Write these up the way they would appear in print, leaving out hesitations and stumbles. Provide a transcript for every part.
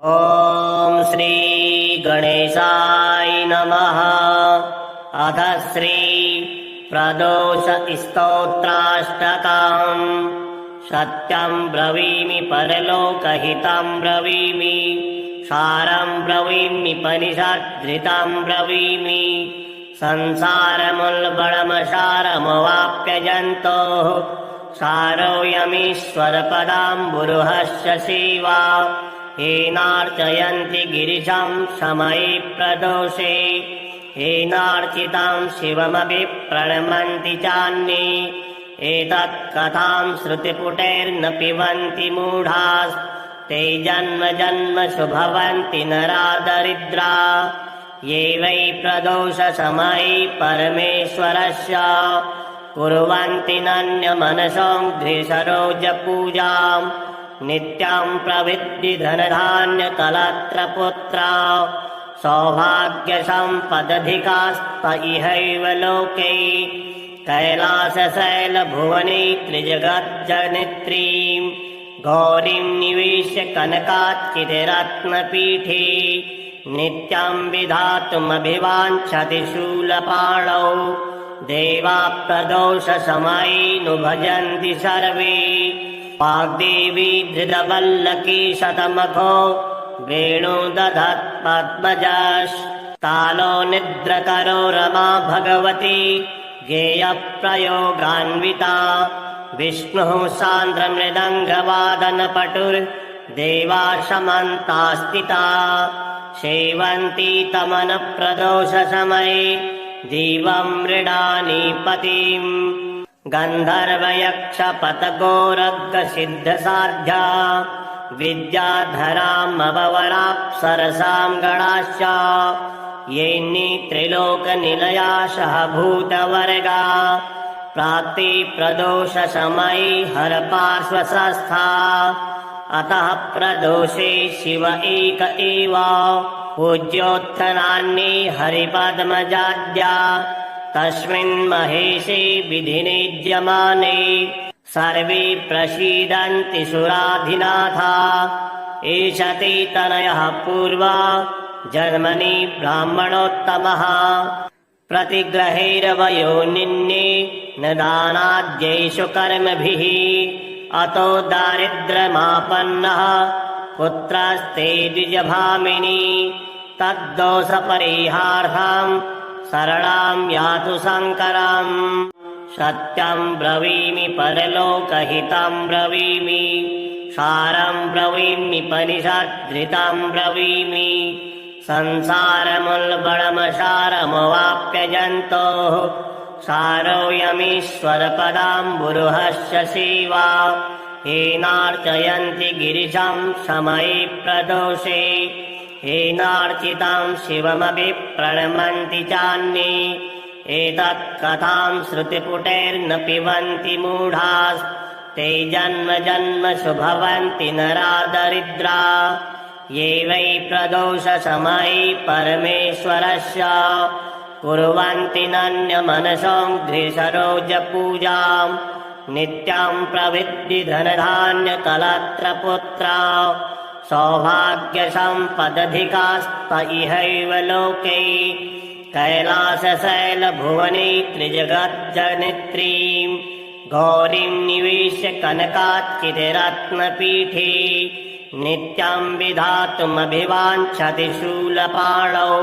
ॐ श्री गणेशाय नमः। अथ श्री प्रदोष स्तोत्राष्टकम्। सत्यं ब्रवीमि परलोकहितं ब्रवीमि, सारं ब्रवीमि परिषद्धृतं ब्रवीमि। संसारमुल्बणमसारमवाप्यजन्तोः सारोऽयमीश्वरपदाम्बुरुहस्य सेवा। येनार्चयन्ति गिरिशं समये प्रदोषे, येनार्चितां शिवमपि प्रणमन्ति चान्ये। एतत्कथां श्रुतिपुटैर्न पिबन्ति मूढास्ते जन्म जन्मसु भवन्ति नरा दरिद्रा। ये वै प्रदोषसमये परमेश्वरस्य कुर्वन्ति नन्यमनसं घ्रिसरोजपूजाम्। नित्यां प्रविद्धि धनधान्यकलत्रपुत्रा, सौभाग्यसम्पदधिकास्त इहैव लोके। कैलासशैलभुवने त्रिजगज्जनित्रीं, गौरीं निवेश्य कनकात्कितिरत्नपीठे। नित्यं विधातुमभिवाञ्छति शूलपाणौ, देवा प्रदोषसमये नु भजन्ति सर्वे। वाग्देवी धृतवल्लकी शतमखो, वेणुदधत् पद्मजस्तालो निद्रकरो रमा भगवती, गेयप्रयोगान्विता। विष्णुः सान्द्रमृदङ्गवादनपटुर्देवा समन्तास्थिता। सेवन्ती तमनप्रदोषसमये दिवं मृडानीपतिम्। गन्धर्वयक्षपतगोरग्गसिद्धसाध्या, विद्याधरामवराप्सरसां गणाश्च। येऽन्ये त्रिलोकनिलयाशः भूतवर्गा, प्राप्ते प्रदोषसमये हरपार्श्वसंस्था। अतः प्रदोषे शिव एक एव, पूज्योत्थनान्ये हरिपद्मजाद्या। तस्मिन् महेशे विधिनिज्यमाने, सर्वे प्रसीदन्ति सुराधिनाथा। एष ते तनयः पूर्वा जन्मनि ब्राह्मणोत्तमः। प्रतिग्रहेरवयो निन्ये न दानाद्यैषु कर्मभिः। अतो दारिद्र्यमापन्नः पुत्रस्ते द्विजभामिनी। तद्दोषपरिहार्थं शरणां यातु शङ्करम्। सत्यं ब्रवीमि परलोकहितं ब्रवीमि, सारं ब्रवीमि परिषद्धृतं ब्रवीमि। संसारमुल्बणमसारमवाप्यजन्तोः सारोऽयमीश्वरपदाम्बुरुहस्य सेवा। येनार्चयन्ति गिरिशं समये प्रदोषे, येनार्चितां शिवमपि प्रणमन्ति चान्ये। एतत्कथां श्रुतिपुटैर्न पिबन्ति मूढास्ते जन्म जन्मसु भवन्ति नरा दरिद्रा। ये वै प्रदोषसमये परमेश्वरस्य कुर्वन्ति नन्यमनसं घ्रिसरोजपूजाम्। नित्यां प्रविद्धि धनधान्यकलत्रपुत्रा, सौभाग्यसम्पदधिकास्त इहैव लोके। कैलासशैलभुवने त्रिजगज्जनित्रीं, गौरीं निवेश्य कनकात्कितिरत्नपीठे। नित्यं विधातुमभिवाञ्छति शूलपाणौ,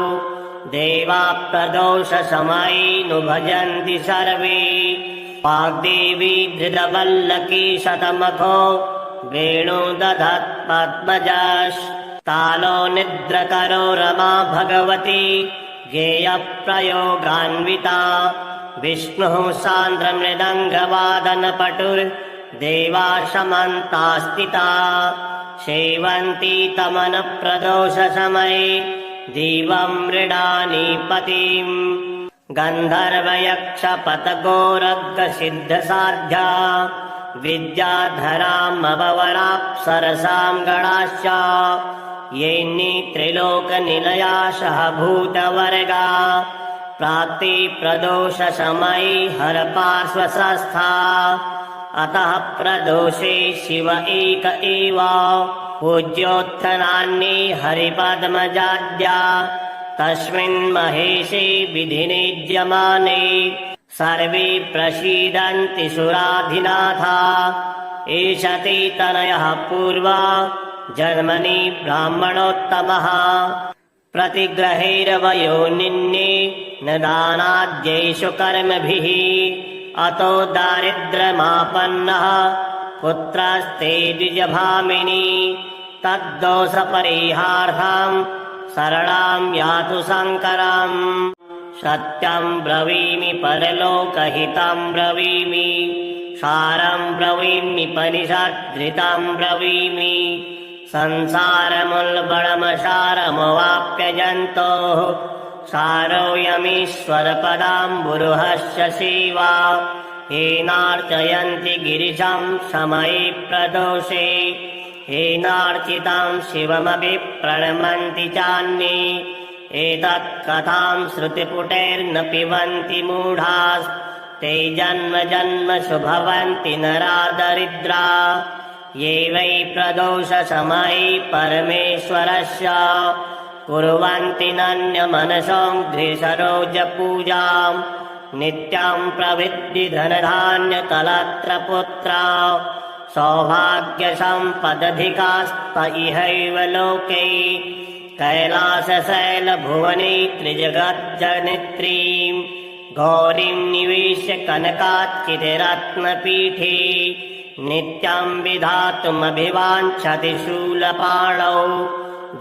देवा प्रदोषसमये नु भजन्ति सर्वे। वाग्देवी धृतवल्लकी शतमखो, वेणुदधत् पद्मजस्तालो निद्रकरो रमा भगवती, गेयप्रयोगान्विता। विष्णुः सान्द्रमृदङ्गवादनपटुर्देवा समन्तास्थिता। सेवन्ती तमनप्रदोषसमये दिवं मृडानीपतिम्। गन्धर्वयक्षपतगोरग्गसिद्धसाध्या, विद्याधरामवराप्सरसां गणाश्च। येऽन्ये त्रिलोकनिलयाशः भूतवर्गा, प्राप्ते प्रदोषसमये हरपार्श्वसंस्था। अतः प्रदोषे शिव एक एव पूज्योत्थनान्ये हरिपद्मजाद्या तस्मिन् महेशे विधिनिज्यमाने सर्वे प्रसीदन्ति सुराधिनाथा एष ते तनयः पूर्वा जन्मनि ब्राह्मणोत्तमः प्रतिग्रहेरवयो निन्ये न दानाद्यैषु कर्मभिः अतो दारिद्र्यमापन्नः पुत्रस्ते द्विजभामिनी तद्दोषपरिहार्थं शरणां यातु शङ्करम् सत्यं ब्रवीमि परलोकहितं ब्रवीमि सारं ब्रवीम्यपनिषद्धृतं ब्रवीमि संसारमुल्बणमसारमवाप्यजन्तोः सारोऽयमीश्वरपदाम्बुरुहस्य सेवा येनार्चयन्ति गिरिशं समये प्रदोषे येनार्चितं शिवमपि प्रणमन्ति चान्ये एतत् कथां श्रुतिपुटैर्न पिबन्ति मूढास्ते जन्म जन्मसु भवन्ति नरा दरिद्रा ये वै प्रदोषसमये परमेश्वरस्य कुर्वन्ति नन्यमनसोऽघ्रिसरोजपूजां नित्यं प्रविद्धि धनधान्यकलत्रपुत्रा सौभाग्यसम्पदधिकास्त इहैव लोके कैलासशैलभुवने त्रिजगज्जनित्रीं गौरीं निवेश्य कनकाच्चिरत्नपीठे नित्यं विधातुमभिवाञ्छति शूलपाणौ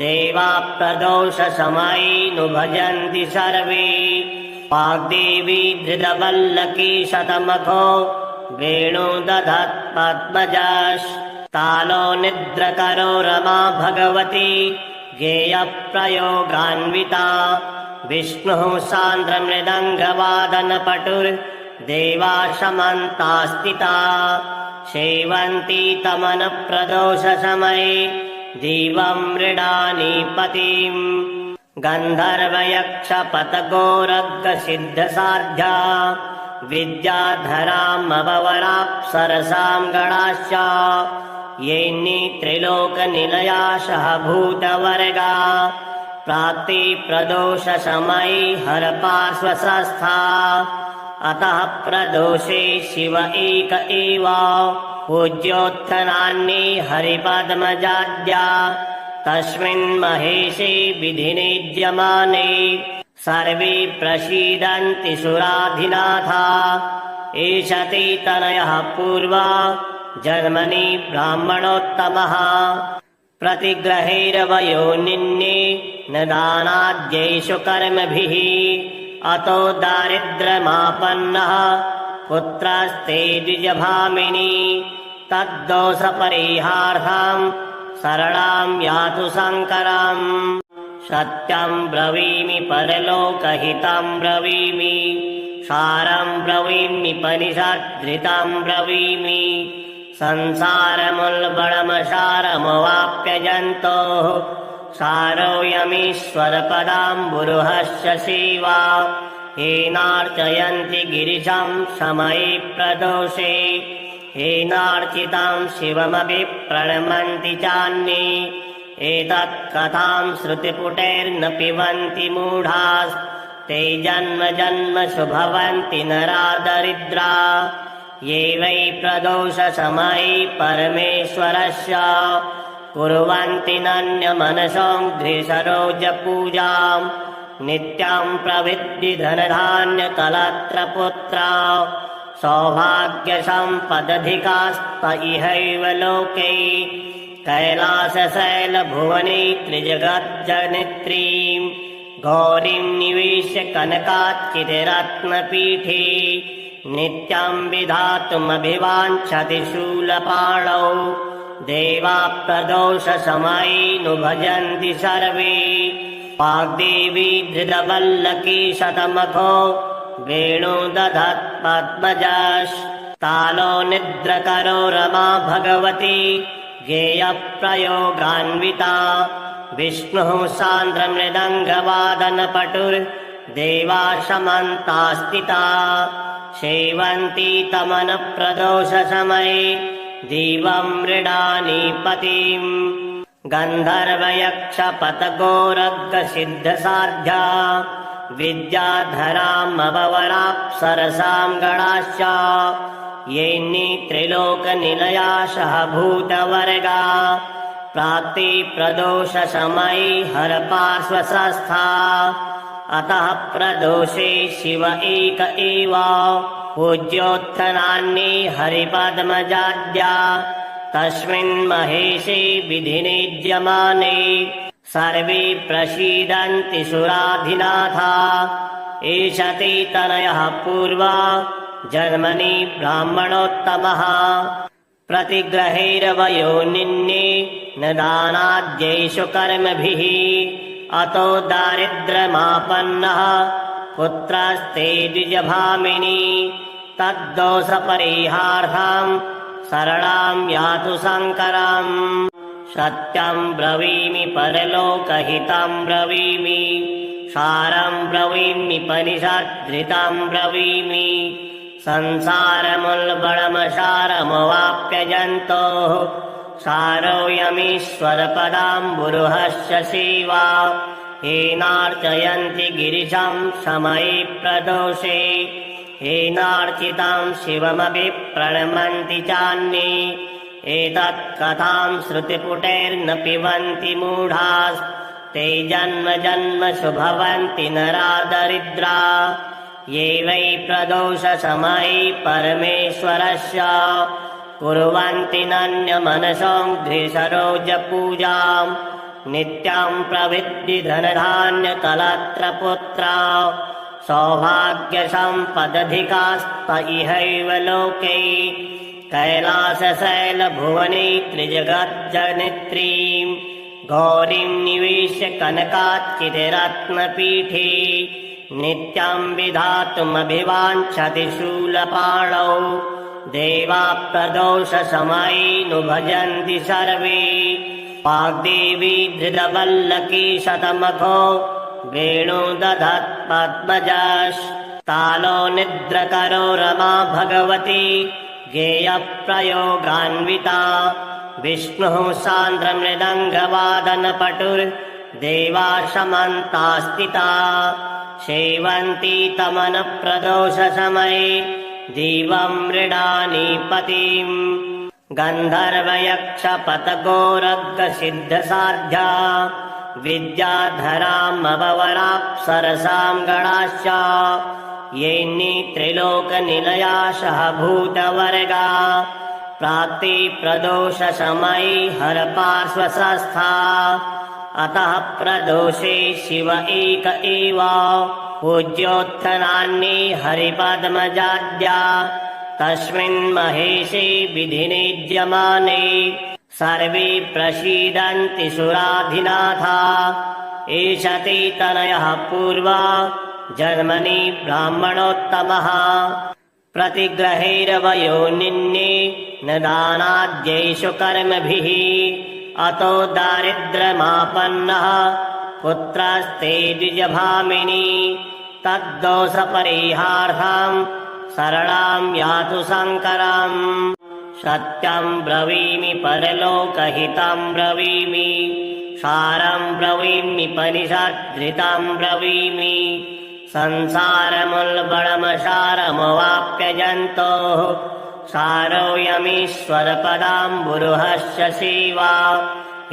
देवा प्रदोषसमये नु भजन्ति सर्वे वाग्देवी धृतवल्लकी शतमखो वेणु दधत् पद्मजस्तालो निद्रकरो रमा भगवती गेयप्रयोगान्विता विष्णुः सान्द्रमृदङ्गवादनपटुर्देवा समन्तास्थिता सेवन्ती तमनप्रदोषसमये दिवं मृडानीपतिम् गन्धर्वयक्षपतगोरग्गसिद्धसाध्या विद्याधरामवराप्सरसां गणाश्च येऽन्ये त्रिलोकनिलयाशः भूतवर्गा प्राप्ते प्रदोषसमये हरपार्श्वसंस्था अतः प्रदोषे शिव एक एव पूज्योत्थनान्ये हरिपद्मजाद्या तस्मिन् महेशे विधिनिज्यमाने सर्वे प्रसीदन्ति सुराधिनाथा एष ते तनयः पूर्वा जन्मनि ब्राह्मणोत्तमः प्रतिग्रहेरवयो निन्ये न दानाद्यैषु कर्मभिः अतो दारिद्र्यमापन्नः पुत्रस्ते द्विजभामिनी तद्दोषपरिहार्थं शरणां यातु शङ्करम् सत्यं ब्रवीमि परलोकहितं ब्रवीमि सारं ब्रवीम्यपनिषद्धृतं ब्रवीमि संसारमुल्बणमसारमवाप्यजन्तोः सारोऽयमीश्वरपदाम्बुरुहस्य सेवा येनार्चयन्ति गिरिशं समये प्रदोषे येनार्चितं शिवमपि प्रणमन्ति चान्ये एतत् कथां श्रुतिपुटैर्न पिबन्ति मूढास्ते जन्म जन्मसु भवन्ति नरा दरिद्रा ये वै प्रदोषसमये परमेश्वरस्य कुर्वन्ति नन्यमनसोऽघ्रिसरोजपूजां नित्यं प्रविद्धि धनधान्यकलत्रपुत्रा सौभाग्यसम्पदधिकास्त इहैव लोके कैलासशैलभुवने त्रिजगज्जनित्रीं गौरीं निवेश्य कनकाच्चिरत्नपीठे नित्यं विधातुमभिवाञ्छति शूलपाणौ देवा प्रदोषसमये नु भजन्ति सर्वे वाग्देवी धृतवल्लकी शतमखो वेणु दधत् पद्मजस्तालो निद्रकरो रमा भगवती गेयप्रयोगान्विता विष्णुः सान्द्रमृदङ्गवादनपटुर्देवा समन्तास्थिता सेवन्ती तमनप्रदोषसमये दिवं मृडानीपतिम् गन्धर्वयक्षपतगोरग्गसिद्धसाध्या विद्याधरामवराप्सरसां गणाश्च येऽन्ये त्रिलोकनिलयाशः भूतवर्गा प्राप्ति प्रदोषसमये हरपार्श्वसंस्था अतः प्रदोषे शिव एक एव पूज्योत्थनान्ये हरिपद्मजाद्या तस्मिन् महेशे विधिनिज्यमाने सर्वे प्रसीदन्ति सुराधिनाथा एष ते तनयः पूर्वा जन्मनि ब्राह्मणोत्तमः प्रतिग्रहेरवयो निन्ये न दानाद्यैषु कर्मभिः अतो दारिद्र्यमापन्नः पुत्रस्ते द्विजभामिनी तद्दोषपरिहार्थं शरणां यातु शङ्करम् सत्यं ब्रवीमि परलोकहितं ब्रवीमि सारं ब्रवीमि परिषद्धृतं ब्रवीमि संसारमुल्बणमसारमवाप्यजन्तोः सारोऽयमीश्वरपदाम्बुरुहस्य सेवा येनार्चयन्ति गिरिशं समये प्रदोषे येनार्चितं शिवमपि प्रणमन्ति चान्ये एतत्कथां श्रुतिपुटैर्न पिबन्ति मूढास्ते जन्म जन्मसु भवन्ति नरा दरिद्रा ये वै प्रदोषसमये परमेश्वरस्य कुर्वन्ति नन्यमनसं द्विसरोजपूजां नित्यं प्रविद्धि धनधान्यकलत्रपुत्रा सौभाग्यसम्पदधिकास्त इहैव लोके कैलासशैलभुवने त्रिजगज्जनित्रीं गौरीं निवेश्य कनकाच्चिरत्नपीठे नित्यं विधातुमभिवाञ्छति शूलपाणौ देवा प्रदोषसमये नु भजन्ति सर्वे वाग्देवी धृतवल्लकी शतमखो वेणुदधत् पद्मजस्तालो निद्रकरो रमा भगवती गेयप्रयोगान्विता विष्णुः सान्द्रमृदङ्गवादनपटुर्देवा समन्तास्थिता सेवन्ती तमनप्रदोषसमये दिवं मृडानीपतिम् गन्धर्वयक्षपतगोरग्गसिद्धसाध्या विद्याधरामवराप्सरसां गणाश्च येऽन्ये त्रिलोकनिलयाशः भूतवर्गा प्राप्ति प्रदोषसमये हरपार्श्वसंस्था अतः प्रदोषे शिव एक एव पूज्योत्थनान्ये हरिपद्मजाद्या तस्मिन् महेशे विधिनिज्यमाने सर्वे प्रसीदन्ति सुराधिनाथा एष ते तनयः पूर्वा जन्मनि ब्राह्मणोत्तमः प्रतिग्रहेरवयो निन्ये न दानाद्यैषु कर्मभिः अतो दारिद्र्यमापन्नः पुत्रस्ते द्विजभामिनी तद्दोषपरिहार्थं शरणां यातु शङ्करम् सत्यं ब्रवीमि परलोकहितं ब्रवीमि सारं ब्रवीमि परिषद्धृतं ब्रवीमि संसारमुल्बणमसारमवाप्यजन्तोः सारोऽयमीश्वरपदाम्बुरुहस्य सेवा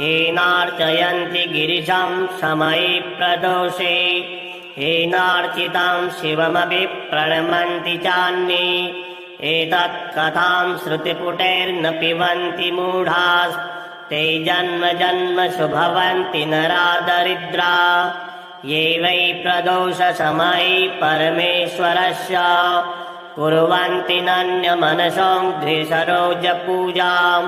येनार्चयन्ति गिरिशं समये प्रदोषे येनार्चितं शिवमपि प्रणमन्ति चान्ये एतत्कथां श्रुतिपुटैर्न पिबन्ति मूढास्ते जन्म जन्मसु भवन्ति नरा दरिद्रा ये वै प्रदोषसमये परमेश्वरस्य कुर्वन्ति नन्यमनसं द्विसरोजपूजां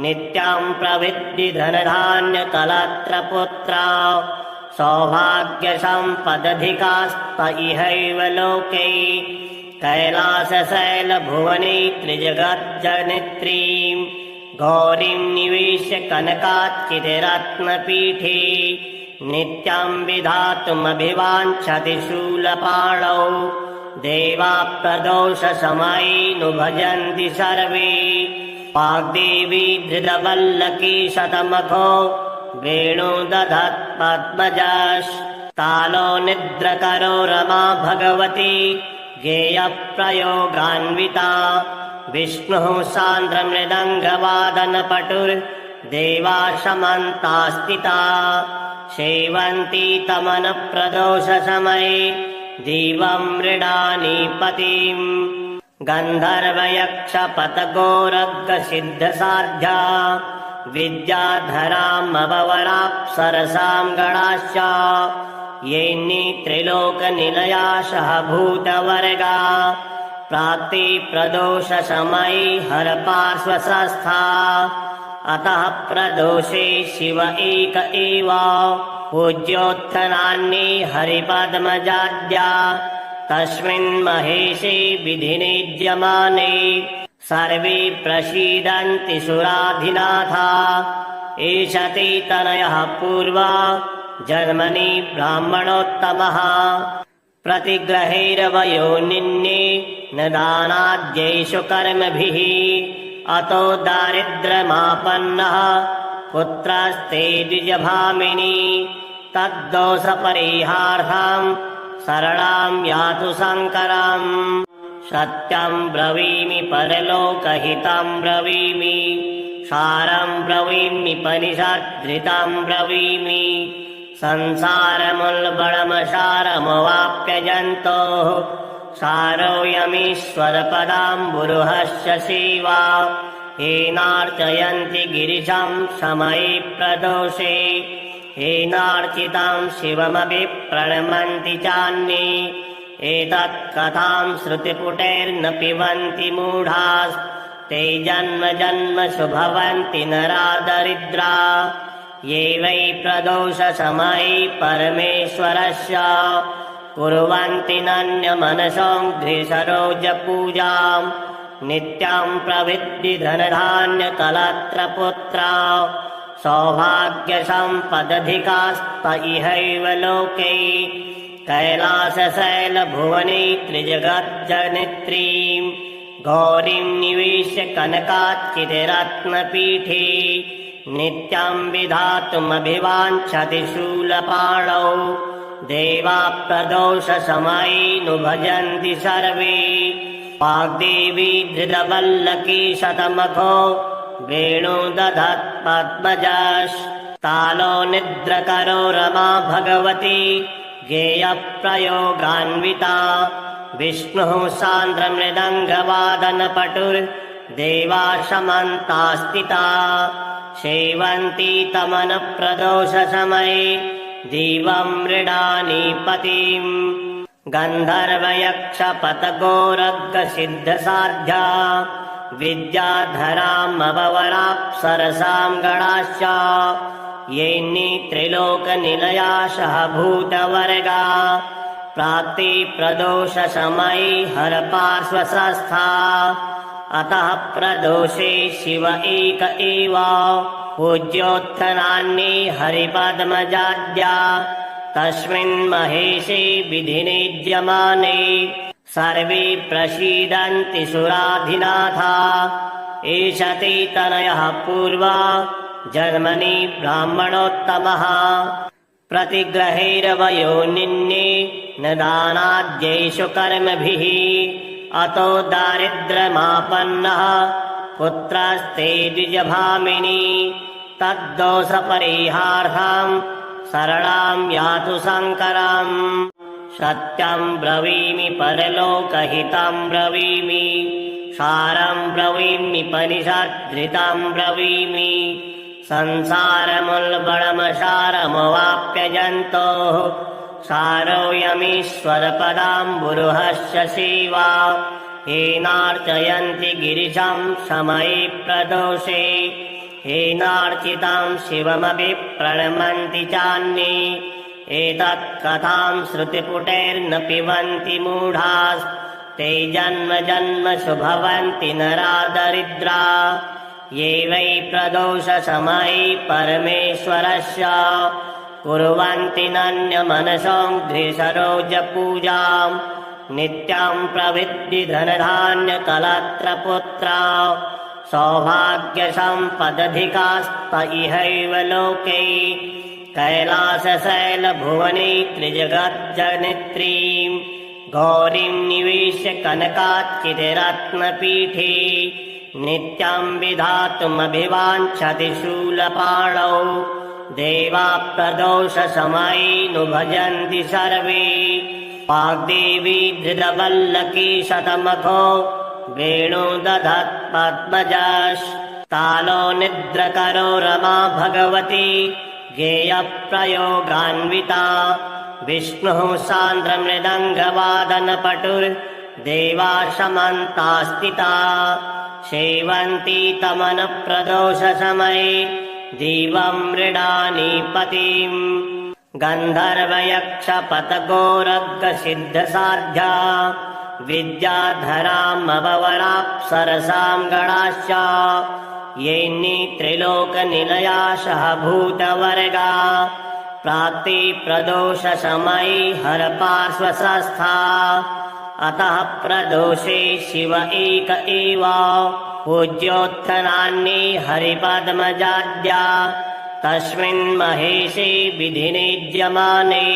नित्यं प्रविद्धि धनधान्यकलत्रपुत्रा सौभाग्यसम्पदधिकास्त इहैव लोके कैलासशैलभुवने त्रिजगज्जनित्रीं गौरीं निवेश्य कनकाच्चिरत्नपीठे नित्यं विधातुमभिवाञ्छति शूलपाणौ देवा प्रदोषसमये नु भजन्ति सर्वे वाग्देवी धृतवल्लकी शतमखो वेणुदधत् पद्मजस्तालो निद्रकरो रमा भगवती गेयप्रयोगान्विता विष्णुः सान्द्रमृदङ्गवादनपटुर्देवा समन्तास्थिता सेवन्ती तमनप्रदोषसमये दिवं मृडानीपतिम् गन्धर्वयक्षपतगोरग्गसिद्धसाध्या विद्याधरामवराप्सरसां गणाश्च येऽन्ये त्रिलोकनिलयाशः भूतवर्गा प्राप्ति प्रदोषसमये हरपार्श्वसंस्था अतः प्रदोषे शिव एक एव पूज्योत्थनान्ये हरिपद्मजाद्या तस्मिन् महेशे विधिनिज्यमाने सर्वे प्रसीदन्ति सुराधिनाथा एष ते तनयः पूर्वा जन्मनि ब्राह्मणोत्तमः प्रतिग्रहेरवयो निन्ये न दानाद्यैषु कर्मभिः अतो दारिद्र्यमापन्नः पुत्रस्ते द्विजभामिनी तद्दोषपरिहार्थं शरणां यातु शङ्करम् सत्यं ब्रवीमि परलोकहितं ब्रवीमि सारं ब्रवीमि परिषद्धृतं ब्रवीमि संसारमुल्बणमसारमवाप्यजन्तोः सारोऽयमीश्वरपदाम्बुरुहस्य सेवा येनार्चयन्ति गिरिशं समये प्रदोषे येनार्चितं शिवमपि प्रणमन्ति चान्ये एतत् कथां श्रुतिपुटैर्न पिबन्ति मूढास्ते जन्म जन्मसु भवन्ति नरा दरिद्रा ये वै प्रदोषसमये परमेश्वरस्य कुर्वन्ति नन्यमनसोऽघ्रिसरोजपूजां नित्यं प्रविद्धि धनधान्यकलत्रपुत्रा सौभाग्यसम्पदधिकास्त इहैव लोके कैलासशैलभुवने त्रिजगज्जनित्रीं गौरीं निवेश्य कनकाच्चितरत्नपीठे नित्यं विधातुमभिवाञ्छति शूलपाणौ देवा प्रदोषसमये नु भजन्ति सर्वे वाग्देवी धृतवल्लकी शतमखो वेणुदधत् पद्मजस्तालो निद्रकरो रमा भगवती गेयप्रयोगान्विता विष्णुः सान्द्रमृदङ्गवादनपटुर्देवा समन्तास्थिता सेवन्ती तमनप्रदोषसमये दिवं मृडानीपतिम् गन्धर्वयक्षपतगोरग्गसिद्धसाध्या विद्याधरामवराप्सरसां गणाश्च येऽन्ये त्रिलोकनिलयाशः भूतवर्गा प्राप्ति प्रदोषसमये हरपार्श्वसंस्था अतः प्रदोषे शिव एक एव पूज्योत्थनान्ये हरिपद्मजाद्या तस्मिन् महेशे विधिनिज्यमाने सर्वे प्रसीदन्ति सुराधिनाथा एष ते तनयः पूर्वा जन्मनि ब्राह्मणोत्तमः प्रतिग्रहेरवयो निन्ये न दानाद्यैषु कर्मभिः अतो दारिद्र्यमापन्नः पुत्रस्ते द्विजभामिनी तद्दोषपरिहार्थं शरणां यातु शङ्करम् सत्यं ब्रवीमि परलोकहितं ब्रवीमि सारं ब्रवीमि परिषद्धृतं ब्रवीमि संसारमुल्बणमसारमवाप्यजन्तोः सारोऽयमीश्वरपदाम्बुरुहस्य सेवा येनार्चयन्ति गिरिशं समये प्रदोषे येनार्चितं शिवमपि प्रणमन्ति चान्ये एतत् कथां श्रुतिपुटैर्न पिबन्ति मूढास्ते जन्म जन्मसु भवन्ति नरा दरिद्रा ये वै प्रदोषसमये परमेश्वरस्य कुर्वन्ति सौभाग्यसम्पदधिकास्त इहैव लोके कैलासशैलभुवने त्रिजगज्जनित्रीम् गौरीं निवेश्य कनकाच्चिरत्नपीठे नित्यं विधातुमभिवाञ्छति शूलपाणौ देवा प्रदोषसमये भजन्ति सर्वे वाग्देवी धृतवल्लकी शतमखो वेणुदधत् पद्मजस्तालो निद्रकरो रमा भगवती गेयप्रयोगान्विता विष्णुः सान्द्रमृदङ्गवादनपटुर्देवा समन्तास्थिता सेवन्ती तमनप्रदोषसमये दिवं मृडानीपतिम् गन्धर्वयक्षपतगोरग्गसिद्धसाध्या विद्याधरामवराप्सरसां गणाश्च येन्नि त्रिलोकनिलयाशः भूतवर्गा प्राप्ति प्रदोषसमये हरपार्श्वसंस्था अतः प्रदोषे शिव एक एव पूज्योत्थनान्ये हरिपद्मजाद्या तस्मिन् महेशे विधिनिज्यमाने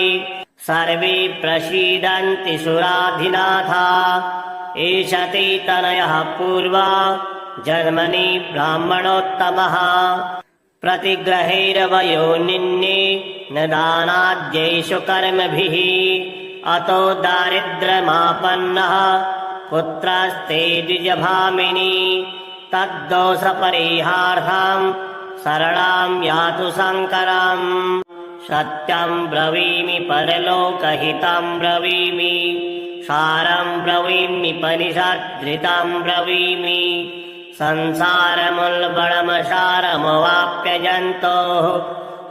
सर्वे प्रसीदन्ति सुराधिनाथा एष ते तनयः पूर्वा जन्मनि ब्राह्मणोत्तमः प्रतिग्रहेरवयो निन्ये न दानाद्यैषु कर्मभिः अतो दारिद्र्यमापन्नः पुत्रस्ते द्विजभामिनी तद्दोषपरिहार्थं शरणां यातु शङ्करम् सत्यं ब्रवीमि परलोकहितं ब्रवीमि सारं ब्रवीमि पनिषद्धृतं ब्रवीमि संसारमुल्बणमसारमवाप्यजन्तोः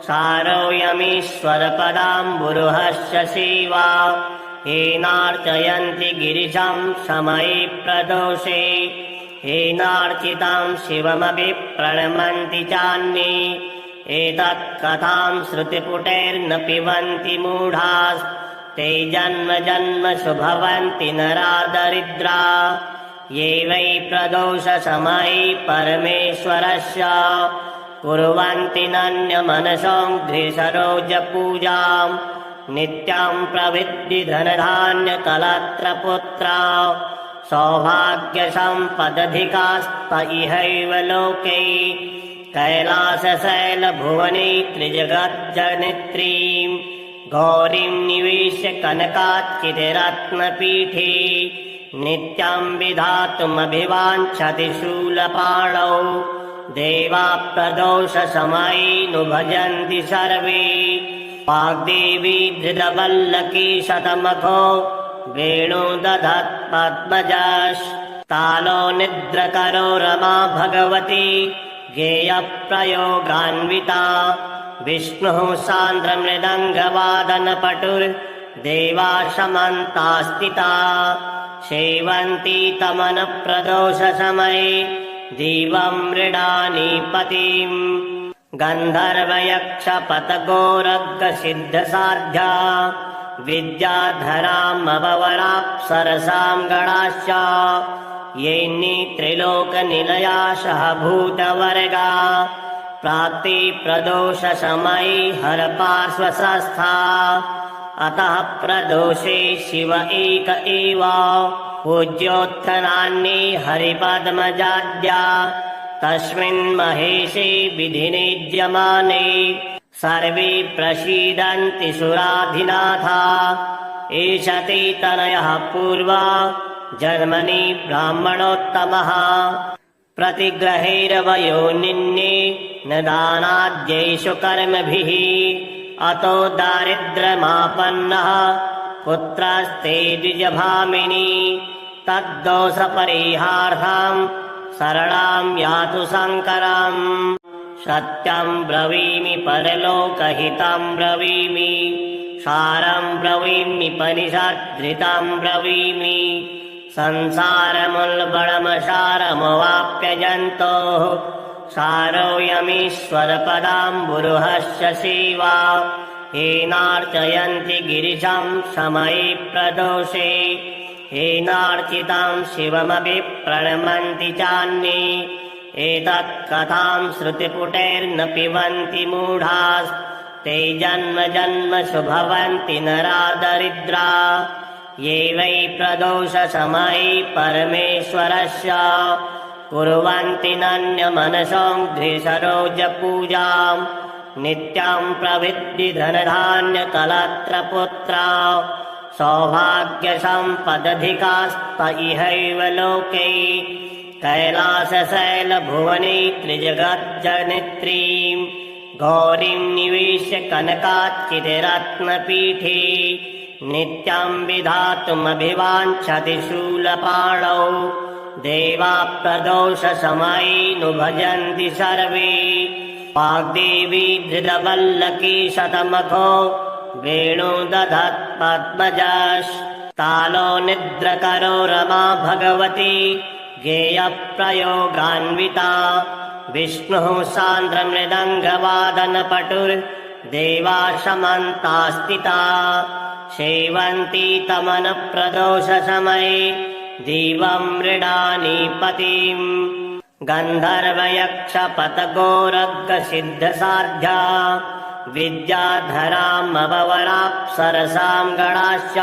सारोऽयमीश्वरपदाम्बुरुहस्य सेवा येनार्चयन्ति गिरिशं समये प्रदोषे येनार्चितां शिवमपि प्रणमन्ति चान्ये एतत्कथां श्रुतिपुटैर्न पिबन्ति मूढास्ते जन्म जन्मसु भवन्ति नरा दरिद्रा ये वै प्रदोषसमये परमेश्वरस्य कुर्वन्ति नन्यमनसोऽघ्रिसरोजपूजाम् नित्यं प्रवृद्धि धनधान्यकलत्रपुत्रा सौभाग्यसम्पदधिकास्त इहैव लोके कैलासशैलभुवने त्रिजगज्जनित्रीं गौरीं निवेश्य कनकाच्चिरत्नपीठे नित्यं विधातुमभिवाञ्छति शूलपाणौ देवा प्रदोषसमये भजन्ति सर्वे वाग्देवी धृतवल्लकी शतमखो वेणुदधत् पद्मजस्तालो निद्रकरो रमा भगवती गेयप्रयोगान्विता विष्णुः सान्द्रमृदङ्गवादनपटुर्देवा समन्तास्थिता सेवन्ती तमनप्रदोषसमये दिवं मृडानीपतिम् गन्धर्वयक्षपतगोरग्गसिद्धसाध्या विद्याधरामवराप्सरसां गणाश्च येन्नि त्रिलोकनिलयाशः भूतवर्गा प्राप्ति प्रदोषसमये हरपार्श्वसंस्था अतः प्रदोषे शिव एक एव पूज्योत्थनान्ये हरिपद्मजाद्या तस्मिन् महेशे विधिनिज्यमाने सर्वे प्रसीदन्ति सुराधिनाथा एष ते तनयः पूर्वा जन्मनि ब्राह्मणोत्तमः प्रतिग्रहेरवयो निन्ये न दानाद्यैषु कर्मभिः अतो दारिद्र्यमापन्नः पुत्रस्ते द्विजभामिनी तद्दोषपरिहार्थं शरणां यातु शङ्करम् सत्यं ब्रवीमि परलोकहितं ब्रवीमि सारं ब्रवीमि पनिषद्धृतं ब्रवीमि संसारमुल्बणमसारमवाप्यजन्तोः सारोऽयमीश्वरपदाम्बुरुहस्य सेवा येनार्चयन्ति गिरिशं समये प्रदोषे येनार्चितां शिवमपि प्रणमन्ति चान्ये एतत् कथां श्रुतिपुटैर्न पिबन्ति मूढास्ते जन्म जन्मषु भवन्ति नरा दरिद्रा ये वै प्रदोषसमये परमेश्वरस्य कुर्वन्ति नन्यमनसोऽङ्घ्रिसरोजपूजाम् नित्यं प्रविद्धि धनधान्यकलत्रपुत्रा सौभाग्यसम्पदधिकास्त इहैव लोके कैलासशैलभुवने त्रिजगज्जनित्रीं गौरीं निवेश्य कनकाच्चिरत्नपीठे नित्यं विधातुमभिवाञ्छति शूलपाणौ देवा प्रदोषसमये नु भजन्ति सर्वे वाग्देवी धृतवल्लकी शतमखो वेणु दधत् पद्मजस्तालो निद्रकरो रमा भगवती गेयप्रयोगान्विता विष्णुः सान्द्रमृदङ्गवादनपटुर्देवा समन्तास्थिता सेवन्ती तमनप्रदोषसमये दिवं मृडानीपतिम् गन्धर्वयक्षपतगोरग्गसिद्धसाध्या विद्याधरामवराप्सरसां गणाश्च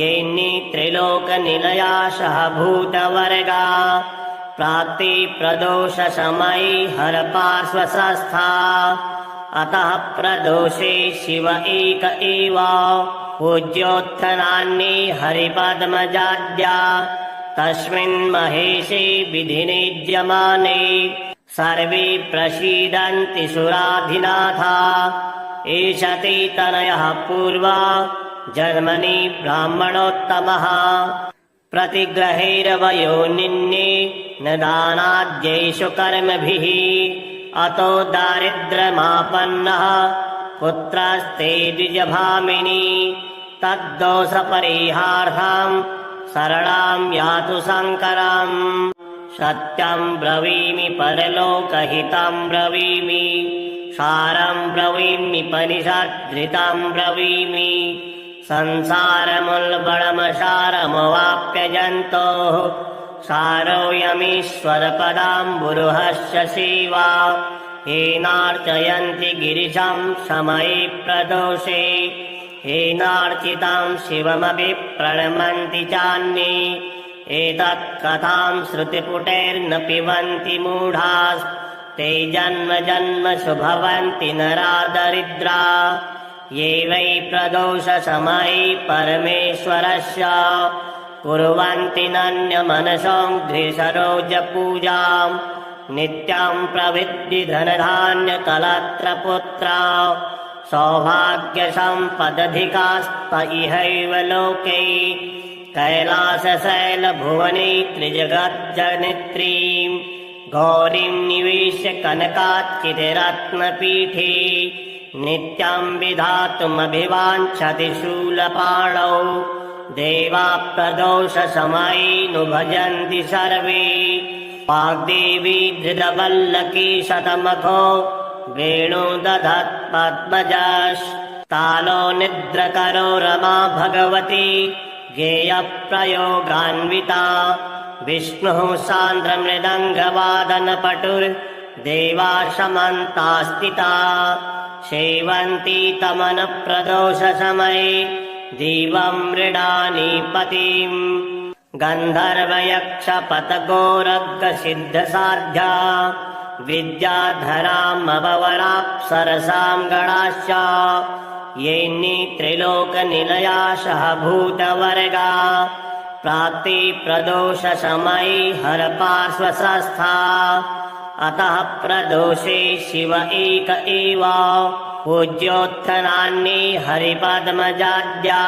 येऽन्ये त्रिलोकनिलयाशः भूतवर्गा प्राप्ति प्रदोषसमये हरपार्श्वसंस्था अतः प्रदोषे शिव एक एव पूज्योत्थनान्ये हरिपद्मजाद्या तस्मिन् महेशे विधिनिज्यमाने सर्वे प्रसीदन्ति सुराधिनाथा एष ते तनयः पूर्वा जन्मनि ब्राह्मणोत्तमः प्रतिग्रहेरवयो निन्ये न दानाद्यैषु कर्मभिः अतो दारिद्र्यमापन्नः पुत्रस्ते द्विजभामिनी तद्दोषपरिहार्थं शरणां यातु शङ्करम् सत्यं ब्रवीमि परलोकहितं ब्रवीमि सारं ब्रवीमि परिषद्धृतं ब्रवीमि संसारमुल्बणमसारमवाप्यजन्तोः सारोऽयमीश्वरपदाम्बुरुहस्य सेवा येनार्चयन्ति गिरिशं समये प्रदोषे येनार्चितं शिवमपि प्रणमन्ति चान्ये एतत् कथां श्रुतिपुटैर्न पिबन्ति मूढास्ते जन्म जन्मषु भवन्ति नरा दरिद्रा ये वै प्रदोषसमये परमेश्वरस्य कुर्वन्ति नन्यमनसोऽङ्घ्रिसरोजपूजाम् नित्यं प्रविद्धि धनधान्यकलत्रपुत्रा सौभाग्यसम्पदधिकास्त इहैव लोके कैलासशैलभुवने त्रिजगज्जनित्रीं गौरीं निवेश्य कनकाच्चिरत्नपीठे नित्यं विधातुमभिवाञ्छति शूलपाणौ देवा प्रदोषसमये नु भजन्ति सर्वे वाग्देवी धृतवल्लकी शतमखो वेणु दधत् पद्मजस्तालो निद्रकरो रमा भगवती गेयप्रयोगान्विता विष्णुः सान्द्रमृदङ्गवादनपटुर्देवा समन्तास्थिता सेवन्ती तमनप्रदोषसमये दिवं मृडानीपतिम् गन्धर्वयक्षपतगोरग्गसिद्धसाध्या विद्याधरामवराप्सरसां गणाश्च येऽन्ये त्रिलोकनिलयाशः भूतवर्गा प्राप्ति प्रदोषसमये हरपार्श्वसंस्था अतः प्रदोषे शिव एक एव पूज्योत्थनान्ये हरिपद्मजाद्या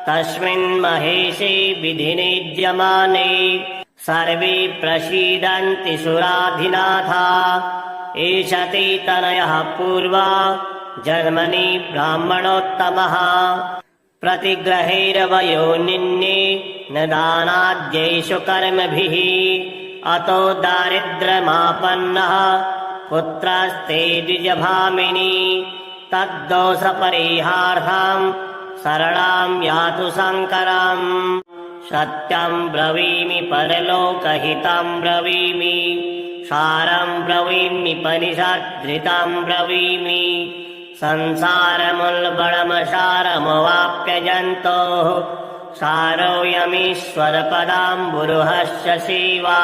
तस्मिन् महेशे विधिनिज्यमाने सर्वे प्रसीदन्ति सुराधिनाथा एष ते तनयः पूर्वा जन्मनि ब्राह्मणोत्तमः प्रतिग्रहेरवयो निन्ये न दानाद्यैषु कर्मभिः अतो दारिद्र्यमापन्नः पुत्रस्ते द्विजभामिनी तद्दोषपरिहार्थं शरणां यातु शङ्करम् सत्यं ब्रवीमि परलोकहितं ब्रवीमि सारं ब्रवीम्युपनिषद्धृतं ब्रवीमि संसारमुल्बणमसारमवाप्यजन्तोः सारोऽयमीश्वरपदाम्बुरुहस्य सेवा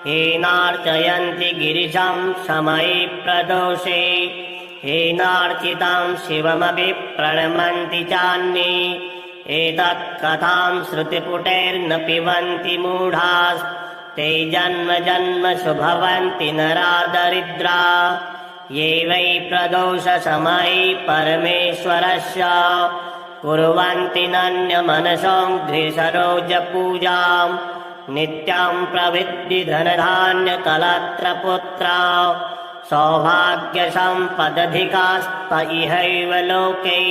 येनार्चयन्ति गिरिशं समये प्रदोषे येनार्चितां शिवमपि प्रणमन्ति चान्ये एतत्कथां श्रुतिपुटैर्न पिबन्ति मूढास्ते जन्म जन्मसु भवन्ति नरा दरिद्रा ये वै प्रदोषसमये परमेश्वरस्य कुर्वन्ति नन्यमनसोऽघ्रिसरोजपूजां नित्यां प्रविद्धि धनधान्यकलत्रपुत्रा सौभाग्यसम्पदधिकास्त इहैव लोके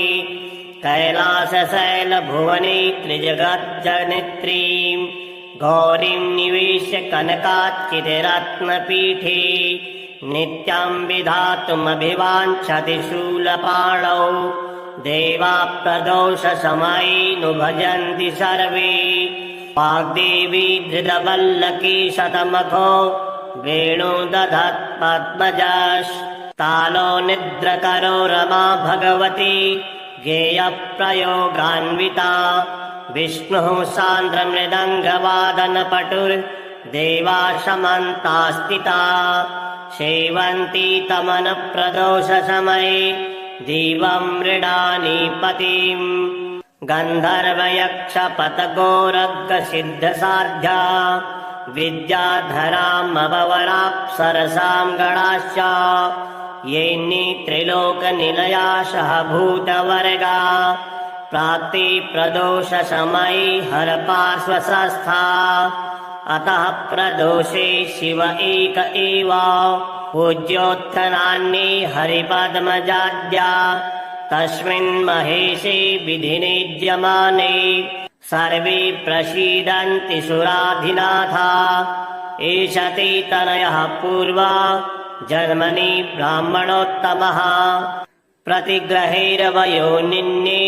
कैलासशैलभुवने त्रिजगज्जनित्रीं गौरीं निवेश्य कनकाच्चिरत्नपीठे नित्यं विधातुमभिवाञ्छति शूलपाणौ देवा प्रदोषसमये नु भजन्ति सर्वे वाग्देवी धृतवल्लकी शतमखो वेणु दधत्पद्मजस्तालो निद्रकरो रमा भगवती गेयप्रयोगान्विता विष्णुः सान्द्रमृदङ्गवादनपटुर्देवा समन्तास्थिता सेवन्ती तमनप्रदोषसमये दीवं मृडानीपतिम् गन्धर्वयक्षपतगोरग्गसिद्धसाध्या विद्याधरामवराप्सरसां गणाश्च येऽन्ये त्रिलोकनिलयाशः भूतवर्गा प्राप्ति प्रदोषसमये हरपार्श्वसंस्था अतः प्रदोषे शिव एक एव पूज्योत्थनान्ये हरिपद्मजाद्या तस्मिन् महेशे विधिनिज्यमाने सर्वे प्रसीदन्ति सुराधिनाथा एष ते तनयः पूर्वा जन्मनि ब्राह्मणोत्तमः प्रतिग्रहेरवयो निन्ये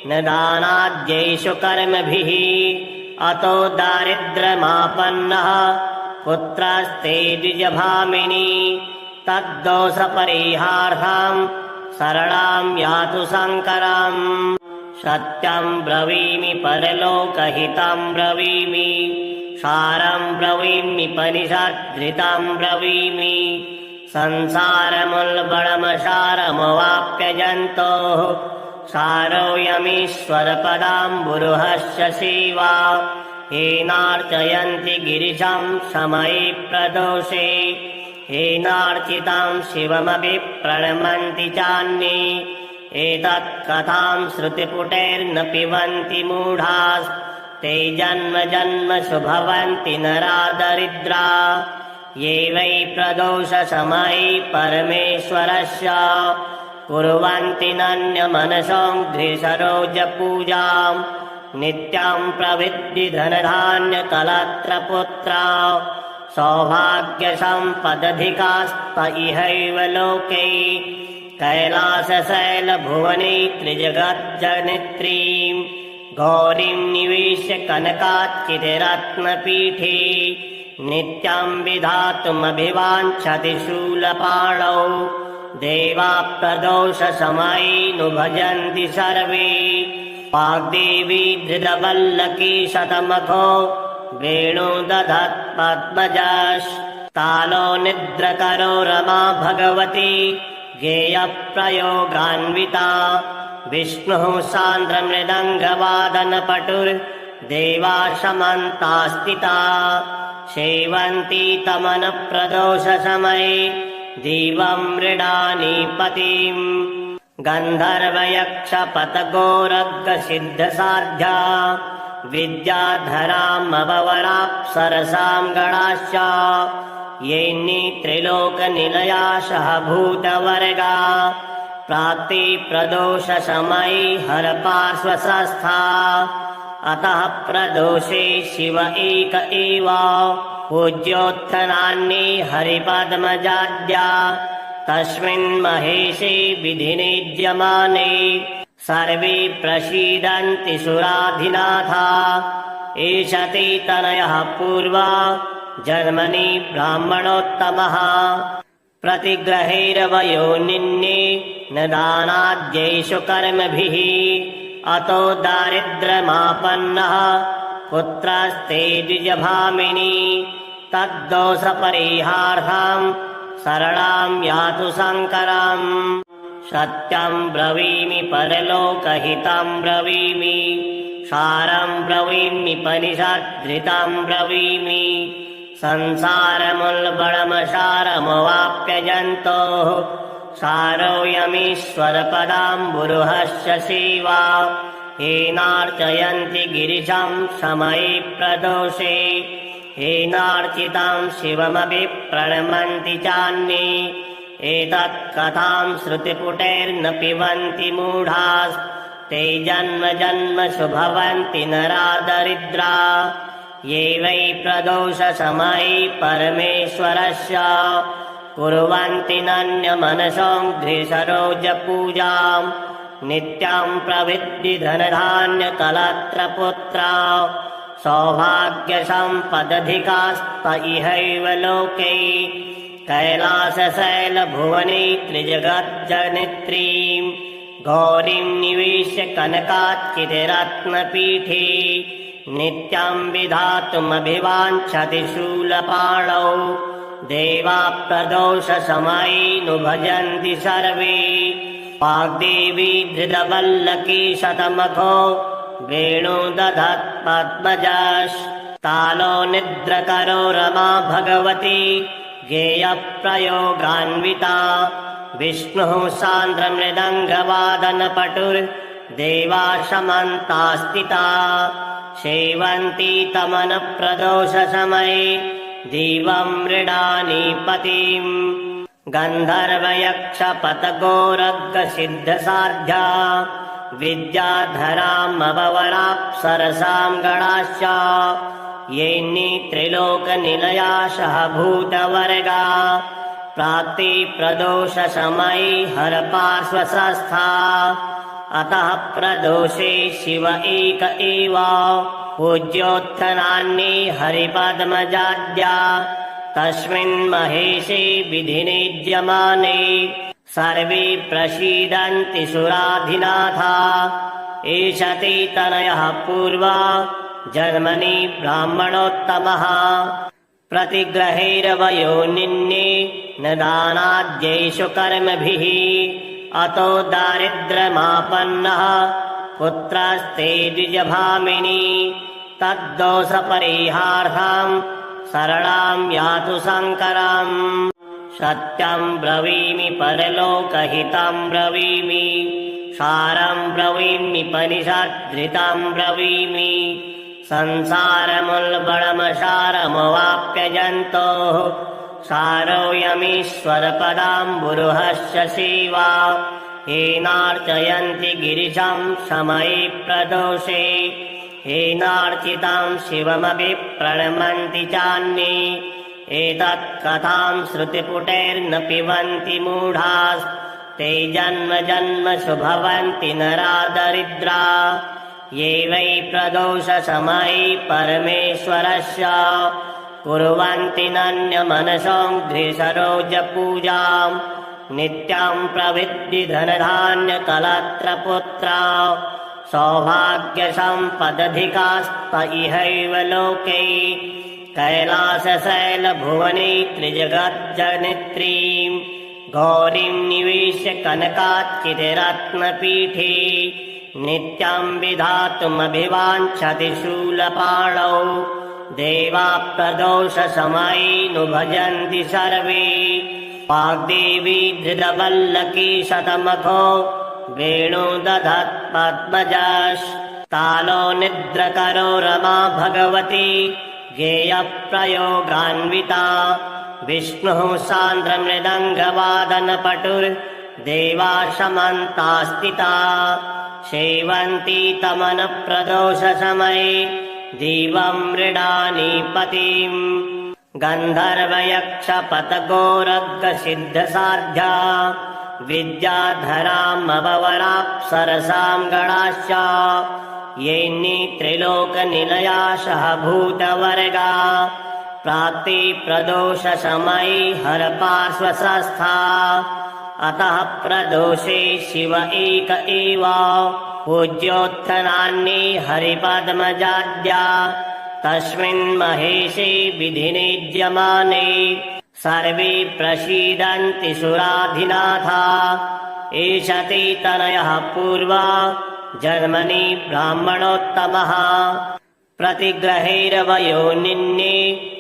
न दानाद्यैषु कर्मभिः अतो दारिद्र्यमापन्नः पुत्रस्ते द्विजभामिनी तद्दोषपरिहार्थं शरणां यातु शङ्करम् सत्यं ब्रवीमि परलोकहितं ब्रवीमि सारं ब्रवीम्युपनिषद्धृतं ब्रवीमि संसारमुल्बणमसारमवाप्यजन्तोः सारोऽयमीश्वरपदाम्बुरुहस्य सेवा येनार्चयन्ति गिरिशं समये प्रदोषे येनार्चितां शिवमपि प्रणमन्ति चान्ये एतत्कथां श्रुतिपुटैर्न पिबन्ति मूढास्ते जन्म जन्मसु भवन्ति नरा दरिद्रा ये वै प्रदोषसमये परमेश्वरस्य कुर्वन्ति नन्यमनसोऽघ्रिसरोजपूजां नित्यां प्रविद्धि धनधान्यकलत्रपुत्रा सौभाग्यसम्पदधिकास्त इहैव लोके कैलासशैलभुवने त्रिजगज्जनित्रीं गौरीं निवेश्य कनकाच्चिरत्नपीठे नित्यं विधातुमभिवाञ्छति शूलपाणौ देवा प्रदोषसमये नु भजन्ति सर्वे वाग्देवी धृतवल्लकी शतमखो वेणु दधत्पद्मजस्तालो निद्रकरो रमा भगवती गेयप्रयोगान्विता विष्णुः सान्द्रमृदङ्गवादनपटुर्देवा समन्तास्थिता सेवन्ती तमनप्रदोषसमये दीवं मृडानीपतिम् गन्धर्वयक्षपतगोरग्गसिद्धसाध्या विद्याधरामवराप्सरसां गणाश्च येऽन्ये त्रिलोकनिलयाशः भूतवर्गा प्राप्ति प्रदोषसमये हरपार्श्वसंस्था अतः प्रदोषे शिव एक एव पूज्योत्थनान्ये हरिपद्मजाद्या तस्मिन् महेशे विधिनिज्यमाने सर्वे प्रसीदन्ति सुराधिनाथा एष ते तनयः पूर्वा जन्मनि ब्राह्मणोत्तमः प्रतिग्रहेरवयो निन्ये न दानाद्यैषु कर्मभिः अतो दारिद्र्यमापन्नः पुत्रस्ते द्विजभामिनी तद्दोषपरिहार्थं शरणां यातु शङ्करम् सत्यं ब्रवीमि परलोकहितं ब्रवीमि सारं ब्रवीमि परिषद्धृतं ब्रवीमि संसारमुल्बणमसारमवाप्यजन्तोः सारोऽयमीश्वरपदाम्बुरुहस्य सेवा येनार्चयन्ति गिरिशं समये प्रदोषे येनार्चितं शिवमपि प्रणमन्ति चान्ये एतत्कथां श्रुतिपुटैर्न पिबन्ति मूढास्ते जन्म जन्मसु भवन्ति नरा दरिद्रा ये वै प्रदोषसमये परमेश्वरस्य कुर्वन्ति नन्यमनसोऽङ्घ्रिसरोजपूजां नित्यं प्रविद्धि धनधान्यकलत्रपुत्रा सौभाग्यसम्पदधिकास्त इहैव लोके कैलासशैलभुवने त्रिजगज्जनित्रीं गौरीं निवेश्य कनकात्कितिरत्नपीठे नित्यं विधातुमभिवाञ्छति शूलपाणौ देवा प्रदोषसमये नु भजन्ति सर्वे वाग्देवी धृतवल्लकी शतमखो वेणु दधत् पद्मजस्तालो निद्रकरो रमा भगवती गेयप्रयोगान्विता विष्णुः सान्द्रमृदङ्गवादनपटुर्देवा समन्तास्थिता सेवन्ती तमनप्रदोषसमये दिवं मृडानीपतिम् गन्धर्वयक्षपतगोरग्गसिद्धसाध्या विद्याधरामवराप्सरसां गणाश्च येन्नि त्रिलोकनिलयाशः भूतवर्गा प्राप्ति प्रदोषसमये हरपार्श्वसस्था अतः प्रदोषे शिव एक एव पूज्योत्थनान्ये हरिपद्मजाद्या तस्मिन् महेशे विधिनिज्यमाने सर्वे प्रसीदन्ति सुराधिनाथा एष ते तनयः पूर्वा जन्मनि ब्राह्मणोत्तमः प्रतिग्रहेरवयो निन्ये न दानाद्यैषु कर्मभिः अतो दारिद्र्यमापन्नः पुत्रस्ते द्विजभामिनी तद्दोषपरिहार्थं शरणां यातु शङ्करम् सत्यं ब्रवीमि परलोकहितं ब्रवीमि सारं ब्रवीमि परिषद्धृतं ब्रवीमि संसारमुल्बणमसारमवाप्यजन्तोः सारोऽयमीश्वरपदाम्बुरुहस्य सेवा येनार्चयन्ति गिरिशं समये प्रदोषे येनार्चितं शिवमपि प्रणमन्ति चान्ये एतत्कथां श्रुतिपुटैर्न पिबन्ति मूढास्ते जन्म जन्मसु भवन्ति नरा दरिद्रा ये वै प्रदोषसमये परमेश्वरस्य कुर्वन्ति नन्यमनसोऽङ्घ्रिसरोजपूजां नित्यं प्रविद्धि धनधान्यकलत्रपुत्रा सौभाग्यसम्पदधिकास्त इहैव लोके कैलासशैलभुवने त्रिजगज्जनित्रीं गौरीं निवेश्य कनकात्कितिरत्नपीठे नित्यं विधातुमभिवाञ्छति शूलपाणौ देवा प्रदोषसमये नु भजन्ति सर्वे वाग्देवी धृतवल्लकी शतमखो वेणु दधत् पद्मजस्तालो निद्रकरो रमा भगवती गेयप्रयोगान्विता विष्णुः सान्द्रमृदङ्गवादनपटुर्देवा समन्तास्थिता सेवन्ती तमनप्रदोषसमये दिवं मृडानीपतिम् गन्धर्वयक्षपतगोरग्गसिद्धसाध्या विद्याधरामवराप्सरसां गणाश्च येन्नि त्रिलोकनिलयाशः भूतवर्गा प्राप्ति प्रदोषशमयी हरपार्श्वसंस्था अतः प्रदोषे शिव एक एव पूज्योत्थनान्ये हरिपद्मजाद्या तस्मिन् महेशे विधिनिज्यमाने सर्वे प्रसीदन्ति सुराधिनाथा एष ते तनयः पूर्वा जन्मनि ब्राह्मणोत्तमः प्रतिग्रहेरवयो निन्ये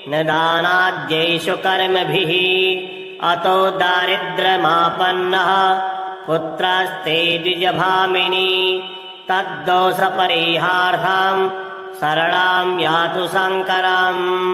न दानाद्यैषु कर्मभिः अतो दारिद्र्यमापन्नः पुत्रस्ते द्विजभामिनी तद्दोषपरिहार्थं शरणां यातु शङ्करम्।